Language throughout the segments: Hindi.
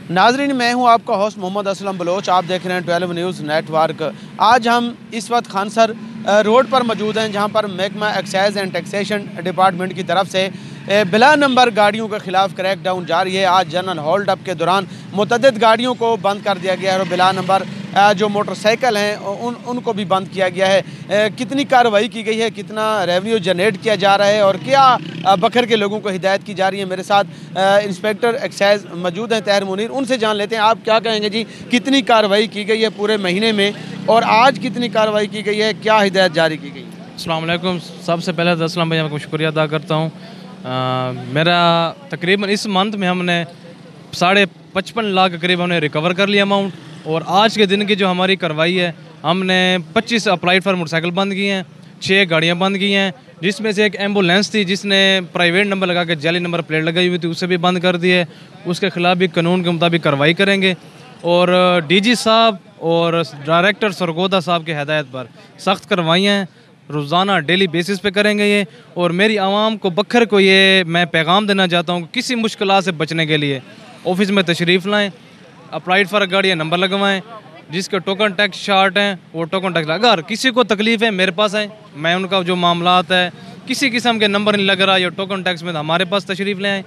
नाजरीन, मैं हूं आपका होस्ट मोहम्मद असलम बलोच। आप देख रहे हैं 12 न्यूज़ नेटवर्क। आज हम इस वक्त खानसर रोड पर मौजूद हैं, जहां पर महकमा एक्साइज एंड टैक्सेशन डिपार्टमेंट की तरफ से बिला नंबर गाड़ियों के खिलाफ क्रैकडाउन जारी है। आज जनरल होल्ड अप के दौरान मुतअद्दिद गाड़ियों को बंद कर दिया गया है और बिला नंबर जो मोटरसाइकिल हैं उनको भी बंद किया गया है। कितनी कार्रवाई की गई है, कितना रेवेन्यू जनरेट किया जा रहा है और क्या बखर के लोगों को हिदायत की जा रही है। मेरे साथ इंस्पेक्टर एक्साइज मौजूद हैं ताहिर मुनीर, उनसे जान लेते हैं। आप क्या कहेंगे जी, कितनी कार्रवाई की गई है पूरे महीने में और आज कितनी कार्रवाई की गई है, क्या हिदायत जारी की गई है? अस्सलाम वालेकुम। सबसे पहले तो असलम भैया को शुक्रिया अदा करता हूँ। मेरा तकरीबन इस मंथ में हमने 55.5 लाख के करीब हमने रिकवर कर लिया अमाउंट। और आज के दिन की जो हमारी कार्रवाई है, हमने 25 अप्लाइड फॉर मोटरसाइकिल बंद की हैं, 6 गाड़ियाँ बंद की हैं, जिसमें से एक एम्बुलेंस थी जिसने प्राइवेट नंबर लगा के जाली नंबर प्लेट लगाई हुई थी, उसे भी बंद कर दिए। उसके खिलाफ भी कानून के मुताबिक कार्रवाई करेंगे और डीजी साहब और डायरेक्टर सरगोदा साहब की हिदायत पर सख्त कार्रवाइयाँ रोज़ाना डेली बेसिस पे करेंगे ये। और मेरी आवाम को बखर को ये मैं पैगाम देना चाहता हूँ कि किसी मुश्किल से बचने के लिए ऑफिस में तशरीफ़ लाएँ, अप्लाइड फॉर गाड़ियाँ नंबर लगवाएँ, जिसके टोकन टैक्स शार्ट हैं वो टोकन टैक्स। अगर किसी को तकलीफ़ है मेरे पास है, मैं उनका जो मामलात है किसी किस्म के नंबर नहीं लग रहा या टोकन टैक्स में, तो हमारे पास तशरीफ़ ले आएँ।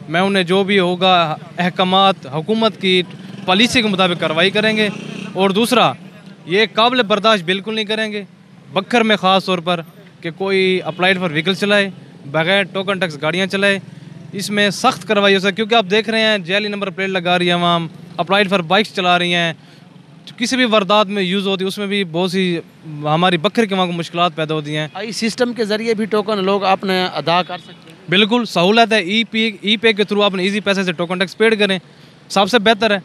मैं उन्हें जो भी होगा अहकामात हुकूमत की पॉलिसी के मुताबिक कार्रवाई करेंगे। और दूसरा, ये काबिल बर्दाश्त बिल्कुल नहीं करेंगे बखर में ख़ास तौर पर कि कोई अप्लाइड फॉर व्हीकल चलाए, बगैर टोकन टैक्स गाड़ियाँ चलाए। इसमें सख्त कार्रवाई हो सकती है, क्योंकि आप देख रहे हैं जाली नंबर प्लेट लगा रही है अवाम, अप्लाइड फॉर बाइक्स चला रही हैं, किसी भी वारदात में यूज़ होती है, उसमें भी बहुत सी हमारी बखर के वहाँ को मुश्किलात पैदा होती हैं। इस सिस्टम के ज़रिए भी टोकन लोग अपने अदा कर सकते हैं? बिल्कुल सहूलत है। ई पे के थ्रू अपने ईजी पैसे से टोकन टैक्स पेड करें, सबसे बेहतर है।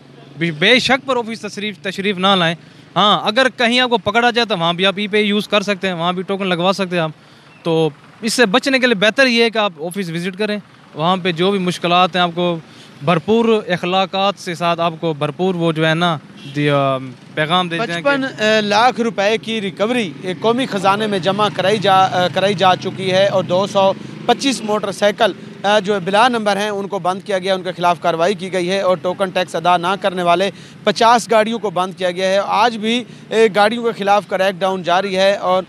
बेशक पर ऑफिस तशरीफ़ ना लाएँ। हाँ, अगर कहीं आपको पकड़ा जाए तो वहाँ भी आप ई पे यूज़ कर सकते हैं, वहाँ भी टोकन लगवा सकते हैं आप। तो इससे बचने के लिए बेहतर ये है कि आप ऑफिस विज़िट करें, वहाँ पे जो भी मुश्किलात हैं आपको भरपूर अखलाकात से साथ आपको भरपूर वो जो है ना पैगाम दे दें। 55 लाख रुपए की रिकवरी कौमी ख़जाने में जमा कराई जा चुकी है और 225 मोटरसाइकिल जो बिला नंबर हैं उनको बंद किया गया, उनके खिलाफ कार्रवाई की गई है और टोकन टैक्स अदा ना करने वाले 50 गाड़ियों को बंद किया गया है। आज भी गाड़ियों के खिलाफ क्रैकडाउन जारी है और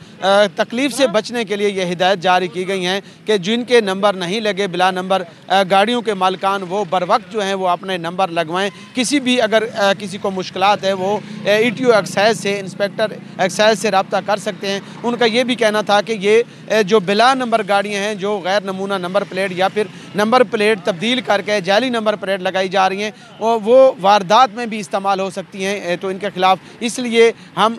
तकलीफ़ से बचने के लिए ये हिदायत जारी की गई हैं कि जिनके नंबर नहीं लगे बिला नंबर गाड़ियों के मालिकान, वो बर वक्त जो हैं वो अपने नंबर लगवाएँ। किसी भी अगर किसी को मुश्किलात है वो ETO एक्साइज से, इंस्पेक्टर एक्साइज से रब्ता कर सकते हैं। उनका ये भी कहना था कि ये जो बिला नंबर गाड़ियाँ हैं जो गैर नमूना नंबर प्लेट या फिर नंबर प्लेट तब्दील करके जाली नंबर प्लेट लगाई जा रही हैं, वो वारदात में भी इस्तेमाल हो सकती हैं। तो इनके खिलाफ इसलिए हम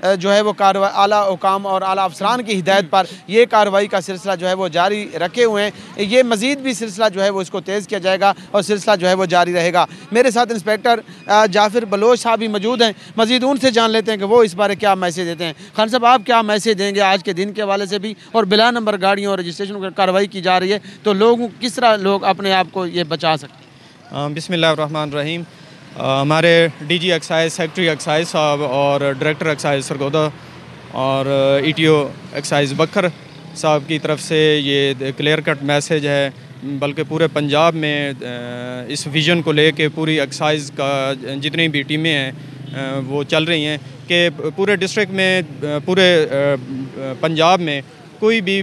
जो है वो कार्रवाई आला हुकाम और आला अफसरान की हिदायत पर ये कार्रवाई का सिलसिला जो है वो जारी रखे हुए हैं। ये मज़ीद भी सिलसिला जो है वो इसको तेज़ किया जाएगा और सिलसिला जो है वो जारी रहेगा। मेरे साथ इंस्पेक्टर जाफिर बलोच साहब भी मौजूद हैं, मज़ीद उनसे जान लेते हैं कि वो इस बारे क्या मैसेज देते हैं। खान साहब, आप क्या मैसेज देंगे आज के दिन के हवाले से भी, और बिला नंबर गाड़ियों और रजिस्ट्रेशन पर कार्रवाई की जा रही है तो लोगों किस तरह लोग अपने आप को ये बचा सकते हैं? बिस्मिल्लाहिर्रहमानिर्रहीम। हमारे डीजी एक्साइज, सेक्रेटरी एक्साइज साहब और डायरेक्टर एक्साइज सरगोदा और ETO एक्साइज बखर साहब की तरफ से ये क्लियर कट मैसेज है, बल्कि पूरे पंजाब में इस विज़न को लेके पूरी एक्साइज का जितनी भी टीमें हैं वो चल रही हैं कि पूरे डिस्ट्रिक्ट में, पूरे पंजाब में कोई भी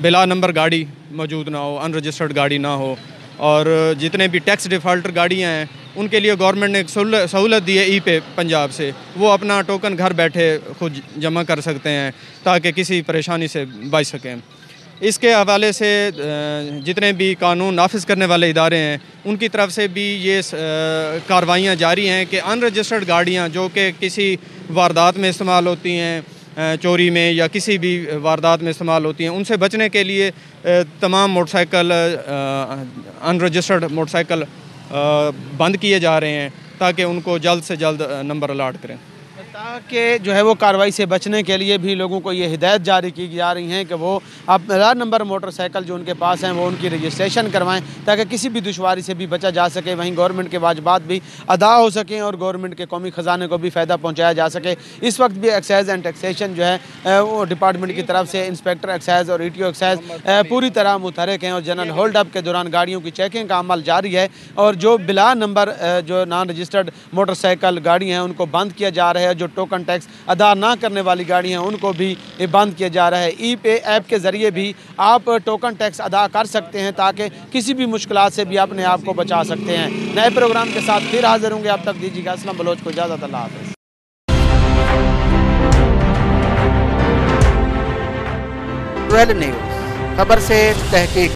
बिला नंबर गाड़ी मौजूद ना हो, अनरजिस्टर्ड गाड़ी ना हो। और जितने भी टैक्स डिफ़ाल्टर गाड़ियाँ हैं उनके लिए गवर्नमेंट ने एक सहूलत दी है ई पे पंजाब से, वो अपना टोकन घर बैठे खुद जमा कर सकते हैं ताकि किसी परेशानी से बच सकें। इसके हवाले से जितने भी कानून नाफिज करने वाले इदारे हैं उनकी तरफ से भी ये कार्रवाइयाँ जारी हैं कि अनरजिस्टर्ड गाड़ियाँ जो कि किसी वारदात में इस्तेमाल होती हैं, चोरी में या किसी भी वारदात में इस्तेमाल होती हैं, उनसे बचने के लिए तमाम मोटरसाइकिल, अनरजिस्टर्ड मोटरसाइकिल बंद किए जा रहे हैं ताकि उनको जल्द से जल्द नंबर अलाट करें। कि जो है वो कार्रवाई से बचने के लिए भी लोगों को ये हिदायत जारी की जा रही हैं कि वो अब मिलान नंबर मोटरसाइकिल जो उनके पास हैं वो उनकी रजिस्ट्रेशन करवाएं ताकि किसी भी दुश्वारी से भी बचा जा सके, वहीं गवर्नमेंट के वाजिबात भी अदा हो सकें और गवर्नमेंट के कौमी ख़जाने को भी फ़ायदा पहुँचाया जा सके। इस वक्त भी एक्साइज एंड टैक्सेशन जो है वो डिपार्टमेंट की तरफ से इंस्पेक्टर एक्साइज और ETO एक्साइज पूरी तरह मुतहरक हैं और जनरल होल्ड अप के दौरान गाड़ियों की चेकिंग का अमल जारी है और जो बिला नंबर जो नॉन रजिस्टर्ड मोटरसाइकिल गाड़ी हैं उनको बंद किया जा रहा है। जो टोकन टैक्स अदा ना करने वाली गाड़ी हैं उनको भी बंद किया जा रहा है। ई-पे ऐप के ज़रिए भी आप टोकन टैक्स अदा कर सकते हैं ताकि किसी भी मुश्किलात से भी अपने आप को बचा सकते हैं। नए प्रोग्राम के साथ फिर हाजिर होंगे, अब तक दीजिएगा असलम बलोच को इजाज़त। अल्लाह हाफ़िज़। न्यूज़ खबर से तहकीक।